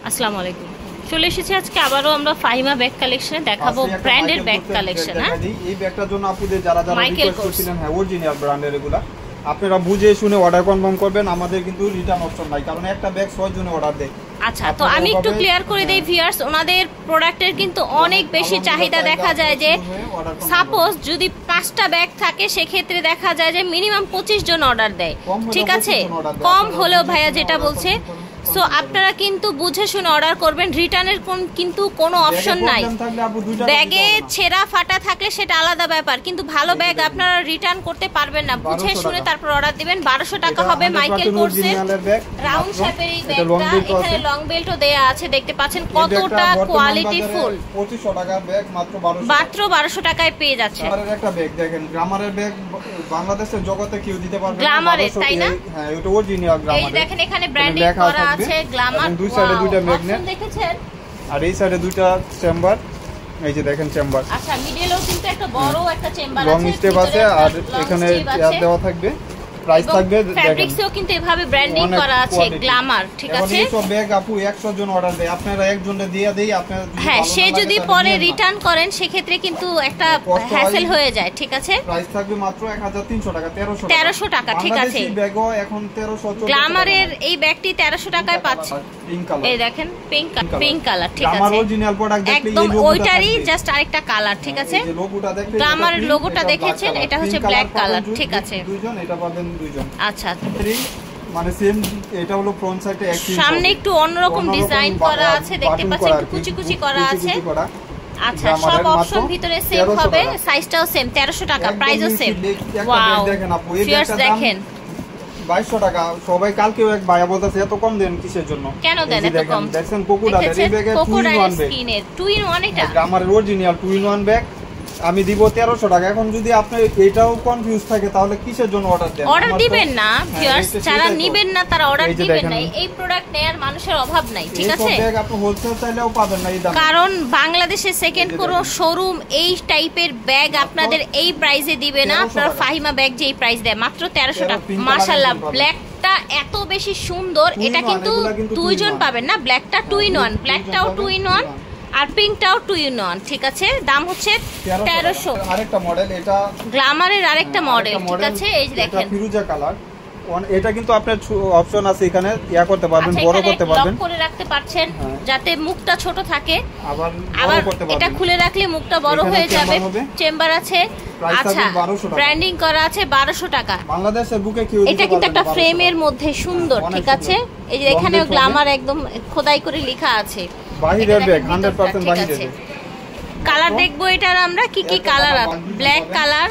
আসসালামু আলাইকুম। চলে এসেছি আজকে আবারও আমরা ফাহিমা ব্যাগ কালেকশনে দেখাবো ব্র্যান্ডের ব্যাগ কালেকশন। হ্যাঁ, এই ব্যাগটার জন্য আপুদের যারা রিকোয়েস্ট করছিলেন, হ্যাঁ অরিজিনাল ব্র্যান্ডের এগুলা আপনারা বুঝে শুনে অর্ডার কনফার্ম করবেন। আমাদের কিন্তু রিটার্ন অপশন নাই, কারণ একটা ব্যাগ 6 জনে অর্ডার দেয়। আচ্ছা, তো আমি একটু ক্লিয়ার করে দেই ভিউয়ার্স, ওনাদের প্রোডাক্টের কিন্তু অনেক বেশি চাহিদা দেখা যায় যে সাপোজ যদি 5টা ব্যাগ থাকে সেক্ষেত্রে দেখা যায় যে মিনিমাম 25 জন অর্ডার দেয়। ঠিক আছে, কম হলেও ভাইয়া যেটা বলছে, সো আপনারা কিন্তু বুঝে শুনে অর্ডার করবেন। রিটার্নের কিন্তু কোনো অপশন নাই। ব্যাগে ছেঁড়া ফাটা থাকলে সেটা আলাদা ব্যাপার, কিন্তু ভালো ব্যাগ আপনারা রিটার্ন করতে পারবেন না। বুঝে শুনে তারপর অর্ডার দিবেন। 1200 টাকা হবে মাইকেল কোর্সের রাউন্ড শেপের এই ব্যাগটা। এখানে লং বেল্টও দেয়া আছে, দেখতে পাচ্ছেন কতটা কোয়ালিটি ফুল। 2500 টাকার ব্যাগ মাত্র 1200 টাকায় পেয়ে যাচ্ছে। গ্লামারের একটা ব্যাগ দেখেন, গ্লামারের ব্যাগ বাংলাদেশের জগতে কেউ দিতে পারবে না। গ্লামারের, তাই না? হ্যাঁ, এটা অরিজিনাল গ্লামার। এই দেখেন এখানে ব্র্যান্ডিং করা আছে গ্লামার। দুই সাইডে দুইটা ম্যাগনেট দেখেছেন, আর এই সাইডে দুইটা চেম্বার। এই যে দেখেন চেম্বার। আচ্ছা, মিডলেও কিন্তু একটা বড় একটা চেম্বার আছে, লং স্টেপ আছে, আর এখানে এয়ার দেওয়া থাকবে। প্রাইস থাকবে দেখেন, ফ্যাব্রিক্সও কিন্তু এভাবে ব্র্যান্ডিং করা আছে গ্লামার। ঠিক আছে, এই সব ব্যাগ আপু 100 জন অর্ডার দেয়, আপনারা একজনকে দিয়ে দেই। আপনারা হ্যাঁ, সে যদি পরে রিটার্ন করেন সেক্ষেত্রে কিন্তু একটা হ্যাসেল হয়ে যায়। ঠিক আছে, প্রাইস থাকবে মাত্র 1300 টাকা। 1300 টাকা। ঠিক আছে, এই ব্যাগও এখন 1300 গ্লামারের এই ব্যাগটি 1300 টাকায় পাচ্ছে। এই দেখেন পিঙ্ক কালার। ঠিক আছে, গ্লামার অরিজিনাল প্রোডাক্ট দেখলে একদম ওইটারই জাস্ট আরেকটা কালার। ঠিক আছে, এই লোগোটা দেখতে, গ্লামারের লোগোটা দেখেছেন, এটা হচ্ছে ব্ল্যাক কালার। ঠিক আছে, দুইজন এটা পাবেন দুইজন। আচ্ছা, মানে সেম, এটা হলো ফ্রন্ট সাইডে একই, সামনে একটু অন্যরকম ডিজাইন করা আছে, দেখতে পাচ্ছেন একটু কুচি কুচি করা আছে। আচ্ছা, সব অপশন ভিতরে সেম হবে, সাইজটাও সেম। 1300 টাকা, প্রাইসও সেম। ওয়াও, দেখেন আপু এই ফিয়ার্স দেখেন 2200 টাকা। সবাই কালকেও এক ভাইয়া বলতেছে এত কম দেন কিসের জন্য? কেন দেন এত কম? দেখেন কোকোডালের এই ব্যাগে 2 in 1 bag, two in one. এটা গ্লামারের অরিজিনাল 2 in 1 ব্যাগ আমি দিব 1300 টাকা। এখন যদি আপনি এটাও কনফিউজ থাকে তাহলে কিসের জন্য অর্ডার দেন? অর্ডার দিবেন না ভিউয়ার্স, যারা নেবেন না তারা অর্ডার দিবেন না। এই প্রোডাক্ট নেয়ার মানুষের অভাব নাই। ঠিক আছে, এই ব্যাগ আপনি হোলসেল চাইলেও পাবেন না এই দামে, কারণ বাংলাদেশে সেকেন্ড কোনো শোরুম এই টাইপের ব্যাগ আপনাদের এই প্রাইসে দিবে না। আপনারা ফাহিমা ব্যাগ যে এই প্রাইস দেয় মাত্র 1300 টাকা। মাশাআল্লাহ, ব্ল্যাকটা এত বেশি সুন্দর। এটা কিন্তু দুইজন পাবেন না, ব্ল্যাকটা 2 in 1, ব্ল্যাকটাও 2 in 1 আর পিঙ্কটাও 2 in 1। ঠিক আছে, দাম হচ্ছে 1300। আরেকটা মডেল, এটা গ্লামারের আরেকটা মডেল। ঠিক আছে, এই যে দেখেন ফিরোজা কালার। এটা কিন্তু আপনার অপশন আছে, এখানে ইয়া করতে পারবেন, বড় করতে পারবেন, লক করে রাখতে পারছেন যাতে মুখটা ছোট থাকে। আবার এটা খুলে রাখলে মুখটা বড় হয়ে যাবে। চেম্বার আছে। আচ্ছা, ব্র্যান্ডিং করা আছে 1200 টাকা। বাংলাদেশের বুকে কেউ এটা কিন্তু একটা ফ্রেমের মধ্যে সুন্দর। ঠিক আছে, এই যে এখানেও গ্লামার একদম খোদাই করে লেখা আছে। বাহিরের ব্যাগ 100% বাহিরের। কালার দেখবো এটার আমরা কি কি কালার আছে। ব্ল্যাক কালার,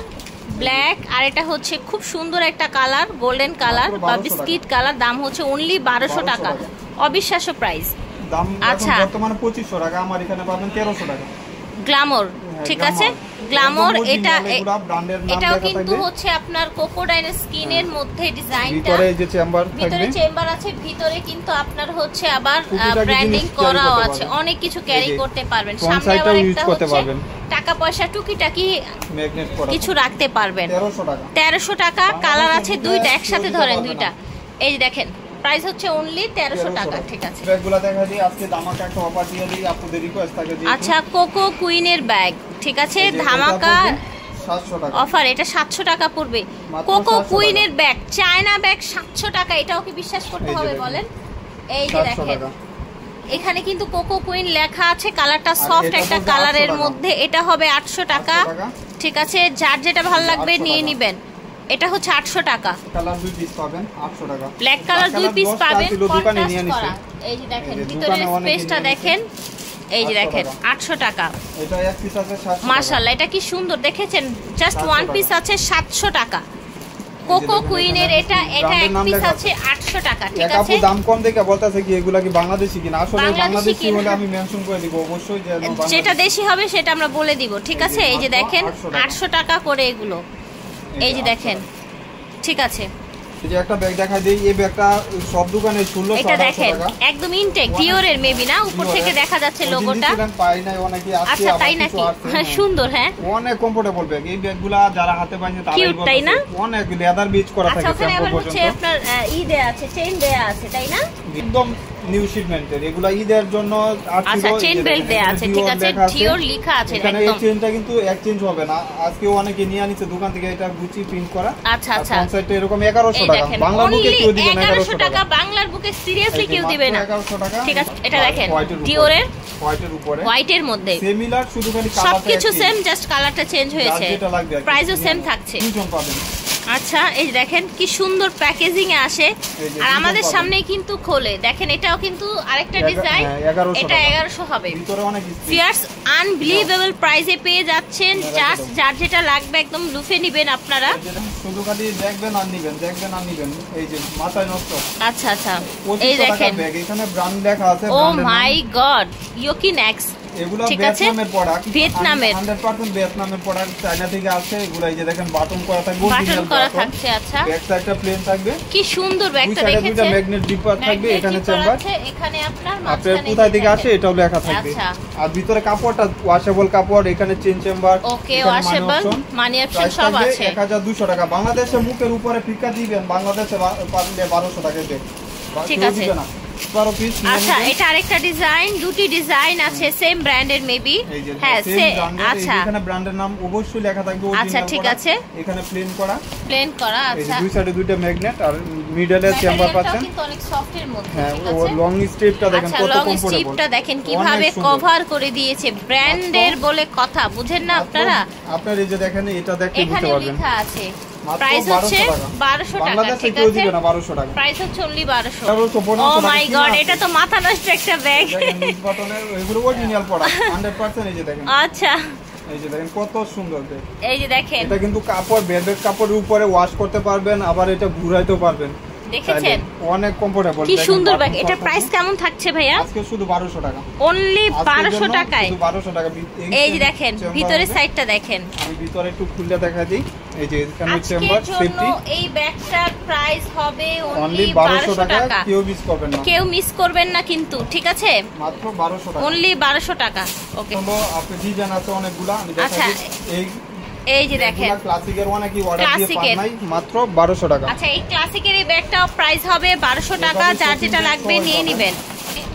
ব্ল্যাক, আর এটা হচ্ছে খুব সুন্দর একটা কালার, গোল্ডেন কালার বা বিস্কিট কালার। দাম হচ্ছে অনলি 1200 টাকা। অবিশ্বাস্য প্রাইস। দাম এখন বর্তমানে 2500 টাকা, আমার এখানে পাবেন 1300 টাকা। গ্লামার। ঠিক আছে, গ্লামার এটাও কিন্তু হচ্ছে আপনার কোকোডাইল স্কিনের মধ্যে ডিজাইনটা। ভিতরে চেম্বার আছে, ভিতরে কিন্তু আপনার হচ্ছে আবার ব্র্যান্ডিং করাও আছে। অনেক কিছু ক্যারি করতে পারবেন। সামনে আবার একটা হচ্ছে টাকা পয়সা টুকিটাকি কিছু রাখতে পারবেন। 1300 টাকা। কালার আছে দুইটা, একসাথে ধরেন দুইটা। এই যে দেখেন, প্রাইস হচ্ছে অনলি 1300 টাকা। ঠিক আছে, ব্যাগগুলো দেখা দিই আজকে ধামাকা একটা অফার দিয়ে দিই, আপনাদের রিকোয়েস্ট থাকে যে আচ্ছা কোকো কুইনের ব্যাগ। ঠিক আছে, ধামাকা 700 টাকা অফার। এটা 700 টাকা পড়বে। কোকো কুইনের ব্যাগ, চায়না ব্যাগ 700 টাকা। এটাও কি বিশ্বাস করতে হবে বলেন? এই যে দেখেন, এখানে কিন্তু কোকো কুইন লেখা আছে। কালারটা সফট একটা কালারের মধ্যে। এটা হবে 800 টাকা। ঠিক আছে, যার যেটা ভালো লাগবে নিয়ে নেবেন। এটা হচ্ছে 800 টাকা। কালার 2 পিস পাবেন 800 টাকা। ব্ল্যাক কালার 2 পিস পাবেন কন্ট্রাস্ট করা। এই যে দেখেন ভিতরের স্পেসটা দেখেন। এই যে দেখেন 800 টাকা। এটা এক পিস আছে 700 টাকা। মাশাআল্লাহ, এটা কি সুন্দর দেখেছেন। জাস্ট 1 পিস আছে 700 টাকা। কোকো কুইনের এটা এক পিস আছে 800 টাকা। ঠিক আছে, আপু দাম কম দেখে বলতাছে কি এগুলা কি বাংলাদেশি কিনা? আসলে বাংলাদেশি হলে আমি মেনশন করে দিব অবশ্যই, যে যেটা দেশি হবে সেটা আমরা বলে দিব। ঠিক আছে, এই যে দেখেন 800 টাকা করে এগুলো। এই যে দেখেন। ঠিক আছে, এই যে একটা ব্যাগ দেখাই দেই। এই ব্যাগটা সব দোকানে 1600 টাকা। এটা দেখেন একদম ইনটেক ডিওরের মেবি না, উপর থেকে দেখা যাচ্ছে লোগোটা। পাই নাই অনেকে আছে। আচ্ছা, তাই নাকি? সুন্দর। হ্যাঁ, অনেক কমফোর্টেবল ব্যাগ। এই ব্যাগগুলা যারা হাতে পাইছে তারাই বলছে তাই না? অনেক লেদার বিচ করা থাকে। আচ্ছা, ওখানে আবার হচ্ছে আপনার ই দেয়া আছে, চেইন দেয়া আছে, তাই না? একদম নিউ শিপমেন্টের, এগুলা ঈদের জন্য আচ্ছা চেইন বেল্ট দেয়া আছে, ঠিক আছে, ডিওর লেখা আছে এখানে। এই একদম চেইনটা কিন্তু এক্সচেঞ্জ হবে না, আজকেও অনেকে নিয়ে আনিছে দোকান থেকে, এটা গুচি প্রিন্ট করা। আচ্ছা আচ্ছা, ফ্রন্ট সাইডটা এরকম 1100 টাকা, বাংলার বুকে কেউ দিবে না 1100 টাকা, বাংলার বুকে সিরিয়াসলি কেউ দিবে না 1100 টাকা। ঠিক আছে, এটা দেখেন ডিওরের হোয়াইটের উপরে, হোয়াইটের মধ্যে সিমিলার, শুধু খালি কালারটা সবকিছু সেম, জাস্ট কালারটা চেঞ্জ হয়েছে, প্রাইসও সেম থাকছে। দুজন পাবেন। আচ্ছা এই দেখেন কি সুন্দর প্যাকেজিং এ আসে, আর আমাদের সামনেই কিন্তু খোলে, দেখেন এটাও কিন্তু আরেকটা ডিজাইন, এটা 1100 হবে। ভিতরে অনেক ফিয়ার্স আনবিলিভেবল প্রাইসে পেয়ে যাচ্ছেন, জাস্ট যার যেটা লাগবে একদম লুফে নেবেন আপনারা, শুধু খালি দেখবেন আর নেবেন, দেখবেন আর নেবেন। এই যে মাথায় নষ্ট। আচ্ছা আচ্ছা, এই দেখেন এখানে ব্র্যান্ড লেখা আছে, ও মাই গড, ইয়োকিনেক্স, এগুলা ঠিক আছে, ভিয়েতনামের প্রোডাক্ট, ভিয়েতনামের 100% ভিয়েতনামের প্রোডাক্ট, চায়না থেকে আসছে এগুলা। এই যে দেখেন বাটন করা থাকবে, বাটন করা থাকছে। আচ্ছা ব্যাক সাইডটা প্লেন থাকবে, কি সুন্দর ব্যাগটা দেখেছেন, দুইটা ম্যাগনেট ডিপার থাকবে, এখানে চেম্বার, এখানে আপনার কোথায় থেকে আসে এটাও লেখা থাকবে। আর ভিতরে কাপড়টা ওয়াশেবল কাপড়, এখানে চেন চেম্বার, ওকে ওয়াশেবল, মানি অপশন সব আছে। 1200 টাকা। বাংলাদেশে মুখের উপরে ফিকা দিবেন, বাংলাদেশে পারলে 1200 টাকা দেব, ঠিক আছে। আচ্ছা এটা আরেকটা ডিজাইন, দুটি ডিজাইন আছে সেম ব্র্যান্ডের মেবি, হ্যাঁ আচ্ছা এখানে ব্র্যান্ডের নাম অবশ্যই লেখা থাকবে। আচ্ছা ঠিক আছে, এখানে প্লেন করা, আচ্ছা দুই সাইডে দুইটা ম্যাগনেট, আর মিডলে চেম্বার পাচ্ছেন, কিন্তু অনেক সফট এর মধ্যে, হ্যাঁ ঠিক ও আছে। লং স্ট্রিপটা দেখেন কত লং কমফোর্টেবল, স্ট্রিপটা দেখেন কিভাবে কভার করে দিয়েছে, ব্র্যান্ডের বলে কথা, বুঝেন না আপনারা। আপনারা এই যে দেখেন, এটা দেখতে বুঝতে এখানে পারবেন লেখা আছে প্রাইস হচ্ছে 1200 টাকা, বাংলাদেশে ঠিক কেউ আছে, দিবে না 1200 টাকা, প্রাইস হচ্ছে only 1200। ও মাই গড, এটা তো মাথা নষ্ট একটা ব্যাগ, দেখেন নিচ বাটনের এগুলো অরিজিনাল প্রোডাক্ট 100%। এই যে দেখেন, আচ্ছা এই যে দেখেন কত সুন্দর ব্যাগ, এই যে দেখেন, এটা কিন্তু কাপড়, বেডের কাপড়ের উপরে ওয়াশ করতে পারবেন, আবার এটা ঘুরাইতেও পারবেন, দেখেছেন অনেক কমফোর্টেবল। কি সুন্দর ব্যাগ। এটা প্রাইস কেমন থাকছে ভাইয়া? আজকে শুধু 1200 টাকা, অনলি 1200 টাকায়, শুধু 1200 টাকা। এই যে দেখেন ভিতরের সাইডটা দেখেন, আমি ভিতরে একটু খুলে দেখা দিই। এই যে এখানে চেম্বার সেফটি, এই ব্যাগটার প্রাইস হবে অনলি 1200 টাকা, কেউ মিস করবেন না, কেউ মিস করবেন না কিন্তু, ঠিক আছে, মাত্র 1200 টাকা, অনলি 1200 টাকা। ওকে তো আপনি ডিজাইন আছে অনেকগুলা, আমি দেখাই দিই। এই যে দেখেন ক্লাসিকের অনেকই অর্ডার দিয়ে পান নাই, মাত্র 1200 টাকা। আচ্ছা এই ক্লাসিকের এই ব্যাগটাও প্রাইস হবে 1200 টাকা, যার যেটা লাগবে নিয়ে নেবেন।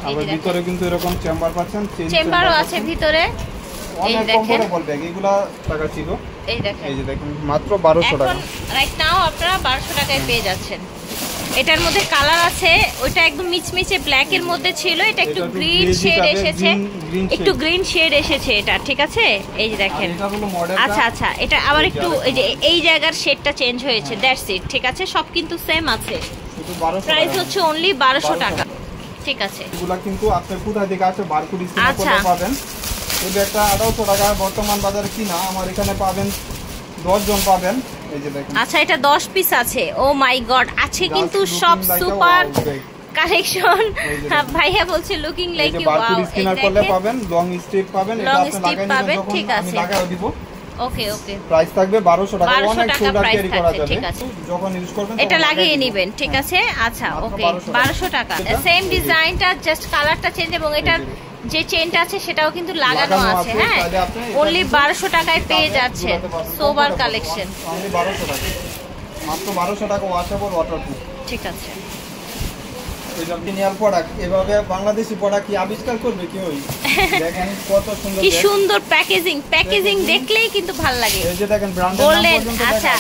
আবার ভিতরে কিন্তু এরকম চেম্বার পাচ্ছেন, চেম্বারও আছে ভিতরে, এই অনেক দেখেন কমফোর্টেবল ব্যাগ, এগুলা টাকা ছিল। এই দেখেন, এই যে দেখেন মাত্র 1200 টাকা, এখন রাইট নাও আপনারা 1200 টাকায় পেয়ে যাচ্ছেন। এটার মধ্যে কালার আছে, ওইটা একদম মিচমিচে ব্ল্যাক এর মধ্যে ছিল, এটা একটু গ্রিন শেড এসেছে, একটু গ্রিন শেড এসেছে এটা, ঠিক আছে। এই যে দেখেন, আচ্ছা আচ্ছা, এটা আবার একটু এই যে এই জায়গার শেডটা চেঞ্জ হয়েছে, দ্যাটস ইট, ঠিক আছে, সব কিন্তু সেম আছে, প্রাইস হচ্ছে অনলি 1200 টাকা, ঠিক আছে। এগুলা কিন্তু আপনি কোথা থেকে আসে বারকোড স্ক্যান করে পাবেন। এই ব্যাগটা 1800 টাকা বর্তমান বাজারে কিনা, আমার এখানে পাবেন 10 জন পাবেন। এই যে দেখেন, আচ্ছা এটা 10 পিস আছে, ও মাই গড, আছে কিন্তু সব সুপার কালেকশন। ভাইয়া বলছে looking like you, wow, scanner করলে পাবেন, লং স্ট্রিপ পাবেন, এটা আপনি লাগাই নেবেন, ঠিক আছে, আমি লাগাই দিব। ওকে ওকে, প্রাইস থাকবে 1200 টাকা, অনেক সুন্দর ক্যারি করা যাবে, ঠিক আছে, যখন ইউজ করবেন এটা লাগিয়ে নেবেন, ঠিক আছে। আচ্ছা ওকে, 1200 টাকা, সেম ডিজাইনটা, জাস্ট কালারটা চেঞ্জ, এবং এটার যে চেনটা আছে সেটাও কিন্তু লাগানো আছে, হ্যাঁ, অনলি 1200 টাকায় পেয়ে যাচ্ছেন সোবার কালেকশন, অনলি 1200 টাকা, মাত্র 1200 টাকা, ওয়াশেবল ওয়াটারপ্রুফ, ঠিক আছে। এটা অরিজিনাল প্রোডাক্ট, এভাবে বাংলাদেশি প্রোডাক্ট কি আবিষ্কার করবে কেউ? দেখেন কত সুন্দর, কি সুন্দর প্যাকেজিং দেখলেই কিন্তু ভালো লাগে। এই যে দেখেন ব্র্যান্ডের নাম পর্যন্ত আচ্ছা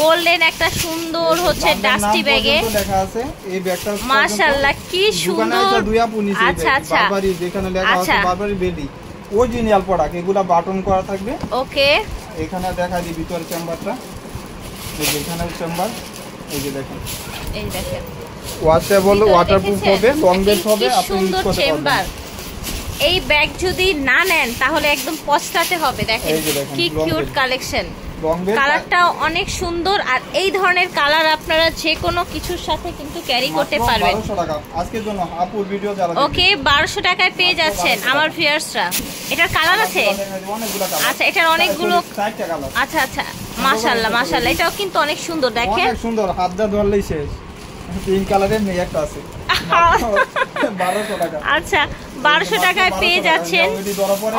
গোল্ডেন একটা সুন্দর হচ্ছে ডাস্টি ব্যাগে লেখা আছে, এই ব্যাগটা মাশাআল্লাহ কি সুন্দর। দুই আপু নিচে আচ্ছা আচ্ছা, বারবারি যেখানে লেখা আছে বারবারি বেলি, অরিজিনাল প্রোডাক্ট, এগুলা বাটন করা থাকবে। ওকে, এখানে দেখা দিই ভিতরের চেম্বারটা, এই যে এখানে চেম্বার, এই যে দেখেন, এই দেখেন ওয়াশেবল ওয়াটারপ্রুফ হবে, লং বেল্ট হবে, আপনি ইউজ করতে পারবেন। এই ব্যাগ যদি না নেন তাহলে একদম পস্তাতে হবে। দেখেন কি কিউট কালেকশন, কালারটা অনেক সুন্দর, আর এই ধরনের কালার আপনারা যে কোনো কিছুর সাথে কিন্তু ক্যারি করতে পারবেন। 1200 টাকা আজকের জন্য আপুর ভিডিও যারা ওকে 1200 টাকায় পেয়ে যাচ্ছেন আমার ভিউয়ার্সরা। এটার কালার আছে, আচ্ছা এটার অনেকগুলো, আচ্ছা আচ্ছা, মাশাআল্লাহ মাশাআল্লাহ, এটাও কিন্তু অনেক সুন্দর, দেখেন অনেক সুন্দর, হাত দা ধরলেই শেষ। পিঙ্ক কালারের নেই একটা আছে, 1200 টাকা। আচ্ছা 1200 টাকায় পেয়ে যাচ্ছেন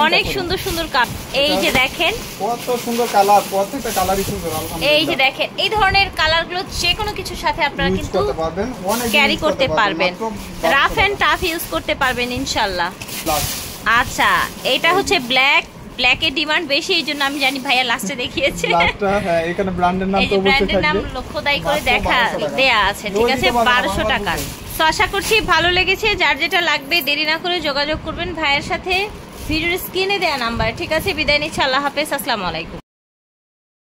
অনেক সুন্দর সুন্দর কাপ। এই যে দেখেন কত সুন্দর কালার, প্রত্যেকটা কালারই সুন্দর আলহামদুলিল্লাহ। এই যে দেখেন এই ধরনের কালারগুলো যে কোনো কিছুর সাথে আপনারা কিন্তু ক্যারি করতে পারবেন, রাফ এন্ড টাফ ইউজ করতে পারবেন ইনশাআল্লাহ। আচ্ছা এটা হচ্ছে ব্ল্যাক, ব্ল্যাকের ডিমান্ড বেশি, এই জন্য আমি জানি ভাইয়া লাস্টে দেখিয়েছে। হ্যাঁ, এখানে ব্র্যান্ডের নাম তো অবশ্যই থাকবে, ব্র্যান্ডের নাম খোদাই করে দেয়া আছে, ঠিক আছে 1200 টাকা। তো আশা করছি ভালো লেগেছে, যার যেটা লাগবে দেরি না করে যোগাযোগ করবেন ভাইয়ের সাথে ভিডিওর স্ক্রিনে দেয়া নাম্বার, ঠিক আছে। বিদায় নিচ্ছি, আল্লাহ হাফেজ, আসসালামু আলাইকুম।